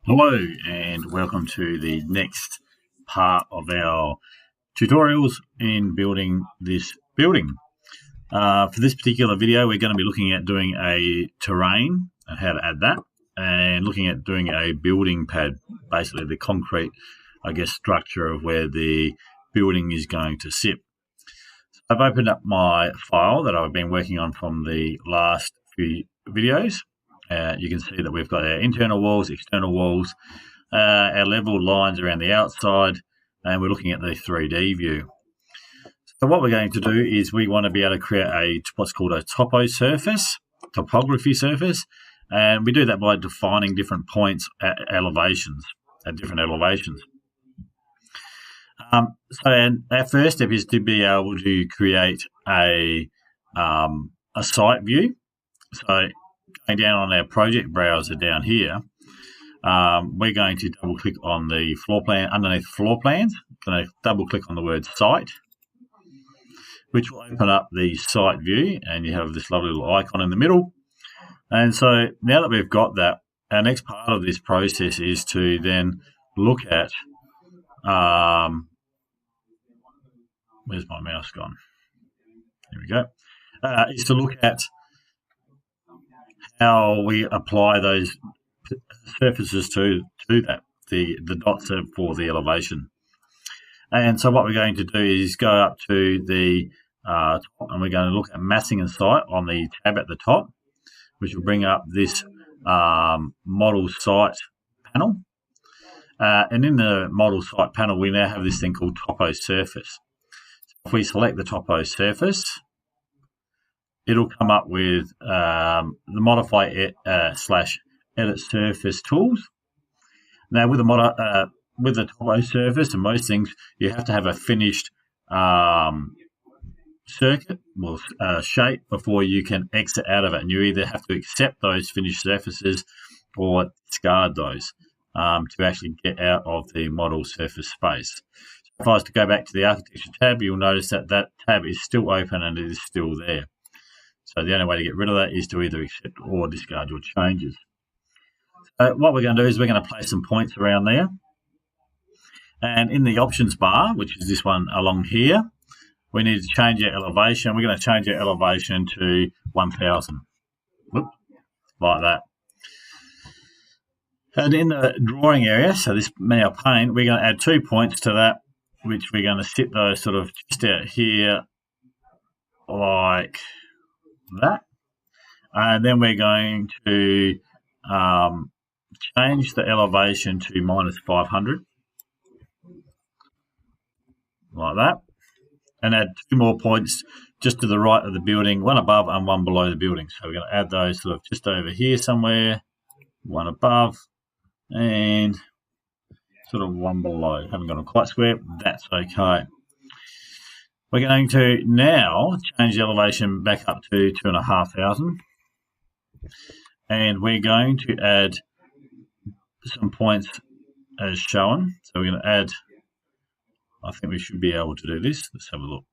Hello and welcome to the next part of our tutorials in building this building. For this particular video, we're going to be looking at doing a terrain and how to add that, and looking at doing a building pad, basically the concrete, structure of where the building is going to sit. So I've opened up my file that I've been working on from the last few videos. You can see that we've got our internal walls, external walls, our level lines around the outside, and we're looking at the 3D view. So what we're going to do is we want to be able to create what's called a topography surface, and we do that by defining different points at different elevations. So our first step is to be able to create a site view. So going down on our project browser down here, we're going to double click on the floor plan underneath floor plans. Going to double click on the word site, which will open up the site view, and you have this lovely little icon in the middle. And so now that we've got that, our next part of this process is to then look at where's my mouse gone? Here we go. Is to look at how we apply those surfaces to that, the dots for the elevation. And so what we're going to do is go up to the top, and we're going to look at massing and site on the tab at the top, which will bring up this model site panel. And in the model site panel, we now have this thing called Toposurface. If we select the Toposurface, it'll come up with the modify / edit surface tools. Now, with the Toposurface and most things, you have to have a finished circuit or shape before you can exit out of it, and you either have to accept those finished surfaces or discard those to actually get out of the model surface space. So if I was to go back to the architecture tab, you'll notice that that tab is still open and it is still there. So the only way to get rid of that is to either accept or discard your changes. What we're going to do is we're going to place some points around there. And in the options bar, which is this one along here, we need to change our elevation. We're going to change our elevation to 1000. Like that. And in the drawing area, so this now pane, we're going to add 2 points to that, which we're going to sit those sort of just out here like that. And then we're going to change the elevation to -500, like that, and add 2 more points just to the right of the building, one above and one below the building. So we're going to add those sort of just over here somewhere, one above and sort of one below. Haven't got them quite square, that's okay. We're going to now change the elevation back up to 2,500, and we're going to add some points as shown. So we're going to add, I think we should be able to do this. Let's have a look.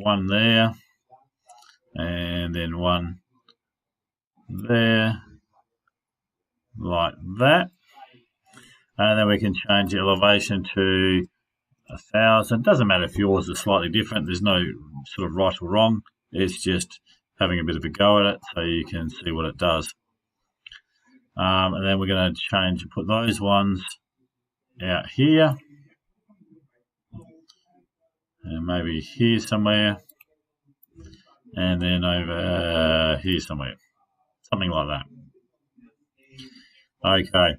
One there, and then one there, like that. And then we can change the elevation to 1,000. Doesn't matter if yours is slightly different. There's no sort of right or wrong. It's just having a bit of a go at it so you can see what it does. And then we're going to change and put those ones out here. And maybe here somewhere. And then over here somewhere. Something like that. Okay.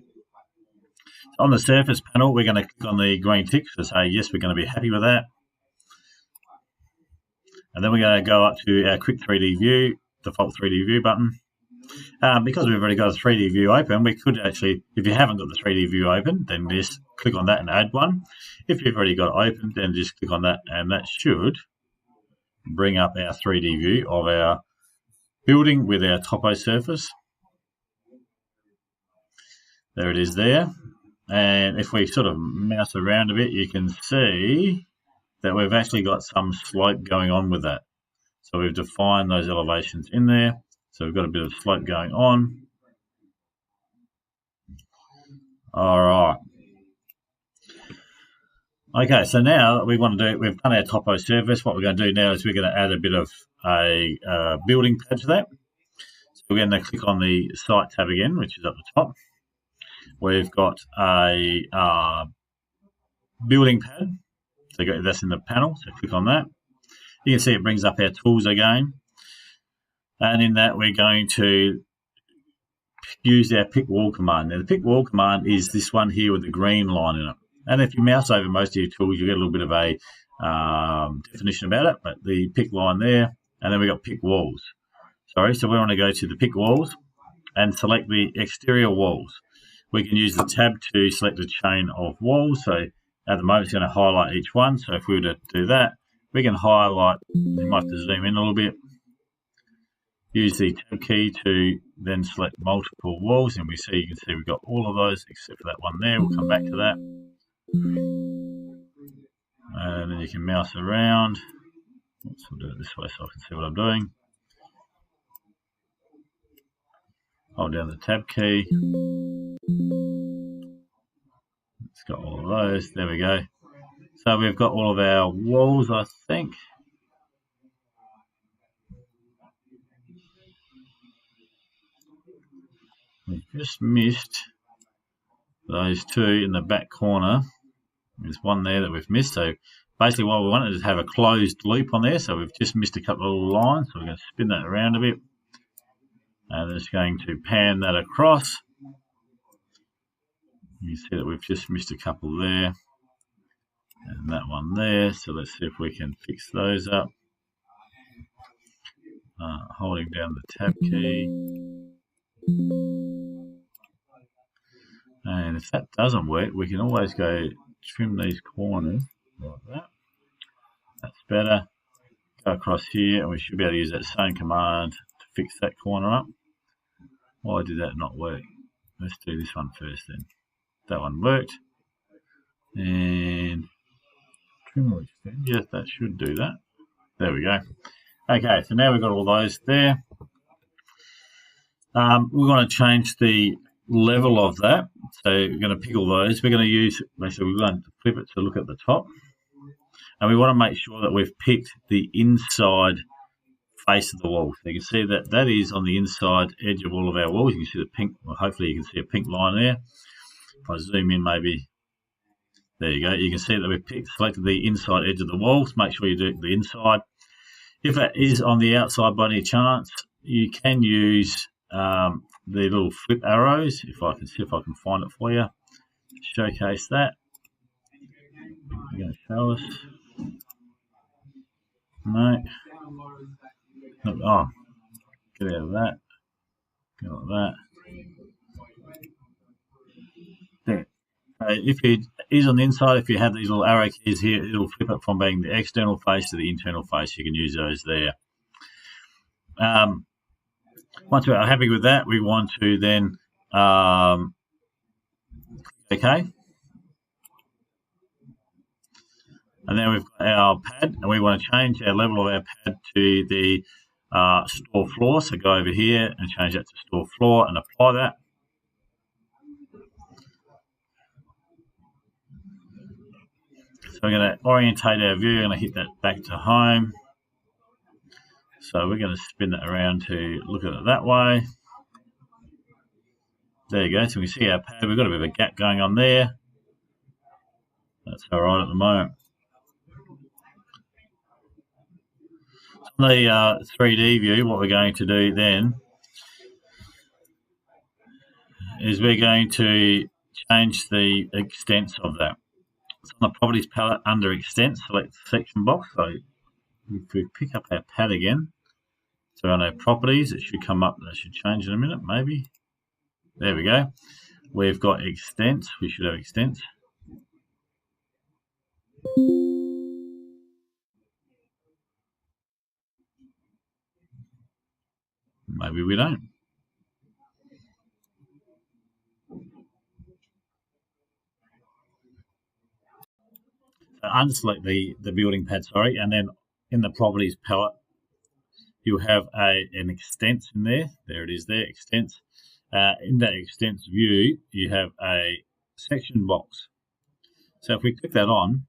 On the surface panel, we're going to click on the green tick to say, yes, we're going to be happy with that. And then we're going to go up to our quick 3D view, default 3D view button. Because we've already got a 3D view open, we could actually, if you haven't got the 3D view open, then just click on that and add one. If you've already got it open, then just click on that, and that should bring up our 3D view of our building with our Toposurface. There it is there. And if we sort of mouse around a bit, you can see that we've actually got some slope going on with that. So we've defined those elevations in there. So we've got a bit of slope going on. All right. Okay, so now we want to do, we've done our Toposurface. What we're going to do now is we're going to add a bit of a building pad to that. So we're going to click on the Site tab again, which is at the top. We've got a building pad. So that's in the panel, so click on that. You can see it brings up our tools again. And in that, we're going to use our pick wall command. Now, the pick wall command is this one here with the green line in it. And if you mouse over most of your tools, you get a little bit of a definition about it. But the pick line there, and then we've got pick walls. So we want to go to the pick walls and select the exterior walls. We can use the tab to select a chain of walls. So at the moment, it's going to highlight each one. So if we were to do that, we can highlight, you might have to zoom in a little bit. Use the tab key to then select multiple walls, and you can see we've got all of those except for that one there. We'll come back to that. And then you can mouse around. We'll do it this way so I can see what I'm doing. Hold down the tab key. It's got all of those. There we go. So we've got all of our walls, I think. We've just missed those two in the back corner. There's one there that we've missed. So basically what we want is to have a closed loop on there. So we've just missed a couple of little lines. So we're going to spin that around a bit. And it's going to pan that across. You see that we've just missed a couple there. And that one there. So let's see if we can fix those up. Holding down the tab key. And if that doesn't work, we can always go trim these corners like that. That's better. Go across here, and we should be able to use that same command to fix that corner up. Why did that not work? Let's do this one first then. That one worked. And trim or extend. Yes, that should do that. There we go. Okay, so now we've got all those there. We're going to change the level of that. So we're going to pick all those. We're going to use, basically we're going to flip it to look at the top. And we want to make sure that we've picked the inside face of the wall. So you can see that that is on the inside edge of all of our walls. You can see the pink, well, hopefully you can see a pink line there. If I zoom in maybe, there you go. You can see that we've selected the inside edge of the walls. Make sure you do the inside. If that is on the outside by any chance, you can use the little flip arrows. If I can see if I can find it for you, showcase that. You're going to show us. No. Oh, get out of that. Go like that. There. If it is on the inside, if you have these little arrow keys here, it'll flip it from being the external face to the internal face. You can use those there. Once we're happy with that, we want to then okay. And then we've got our pad, and we want to change our level of our pad to the store floor. So go over here and change that to store floor and apply that. So we're going to orientate our view. We're going to hit that back to home. So we're going to spin that around to look at it that way. There you go. So we can see our pad. We've got a bit of a gap going on there. That's all right at the moment. On the 3D view, what we're going to do then is we're going to change the extents of that. So on the properties palette under extents, select the section box. So if we pick up our pad again, so on our properties, it should come up. That should change in a minute, maybe. There we go. We've got extents. We should have extents. Maybe we don't. So unselect the building pad, sorry, and then in the properties palette, you have an extents in there. There it is there, extents. In that extents view, you have a section box. So if we click that on,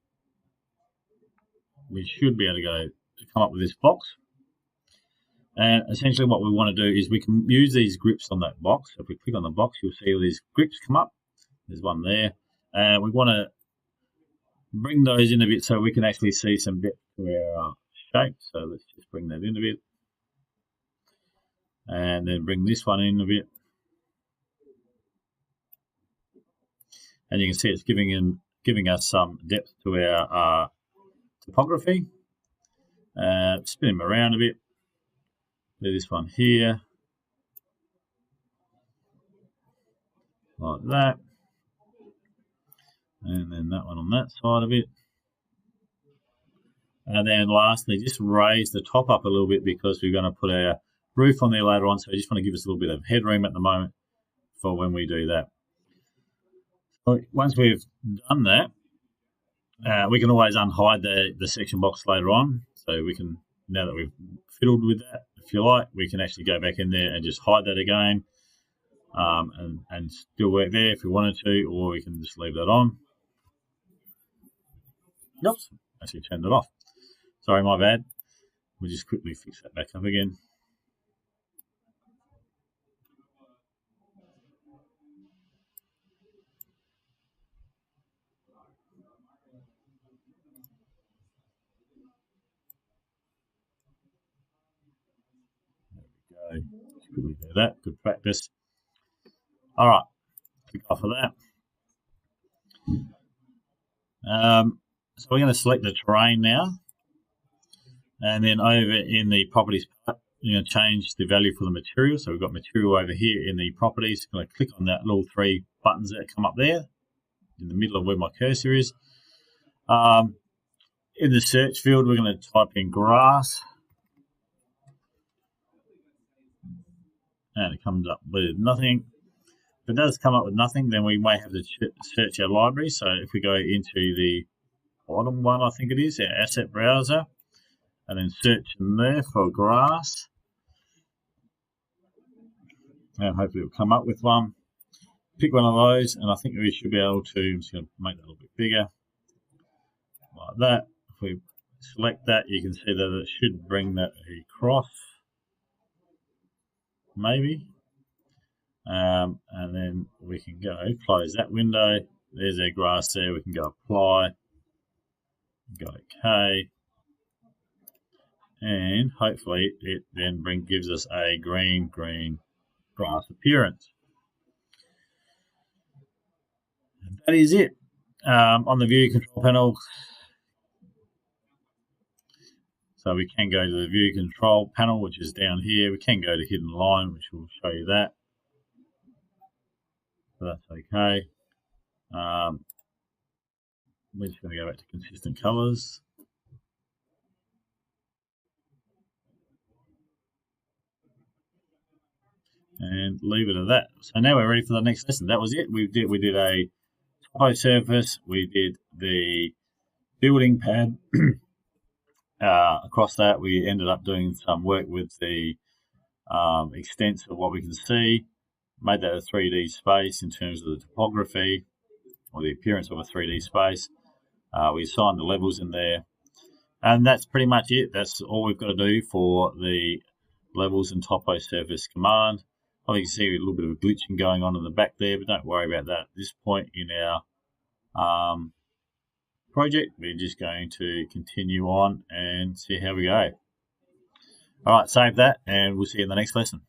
we should be able to come up with this box. And essentially what we want to do is we can use these grips on that box. If we click on the box, you'll see all these grips come up. There's one there. And we want to bring those in a bit so we can actually see some depth to our shape. So let's just bring that in a bit. And then bring this one in a bit. And you can see it's giving us some depth to our topography. Spin them around a bit. Do this one here, like that, and then that one on that side of it. And then lastly, just raise the top up a little bit because we're going to put our roof on there later on, so we just want to give us a little bit of headroom at the moment for when we do that. So once we've done that, we can always unhide the section box later on. So we can, now that we've fiddled with that, if you like, we can actually go back in there and just hide that again, and still work there if we wanted to, or we can just leave that on. Oops, actually turned it off. Sorry, my bad. We'll just quickly fix that back up again. Quickly do that. Good practice. All right, click off of that. So we're going to select the terrain now, and then over in the properties part, you're going to change the value for the material. So we've got material over here in the properties. I'm going to click on that little three buttons that come up there in the middle of where my cursor is. In the search field, we're going to type in grass. And it comes up with nothing. If it does come up with nothing, then we may have to search our library. So if we go into the bottom one, I think it is, our asset browser, and then search in there for grass. And hopefully it'll come up with one. Pick one of those, and I think we should be able to, I'm just going to make that a little bit bigger, like that. If we select that, you can see that it should bring that across. Maybe, and then we can go close that window. There's our grass there. We can go apply, go OK, and hopefully it then gives us a green grass appearance. And that is it. On the view control panel, so we can go to the view control panel, which is down here. We can go to hidden line, which will show you that. So that's okay. We're just going to go back to consistent colors. And leave it at that. So now we're ready for the next lesson. That was it. We did a Toposurface. We did the building pad. Across that, we ended up doing some work with the extents of what we can see, made that a 3D space in terms of the topography or the appearance of a 3D space. We assigned the levels in there, and that's pretty much it. That's all we've got to do for the levels and Toposurface command. Obviously, you can see a little bit of a glitching going on in the back there, but don't worry about that at this point in our project. We're just going to continue on and see how we go. All right, save that, and we'll see you in the next lesson.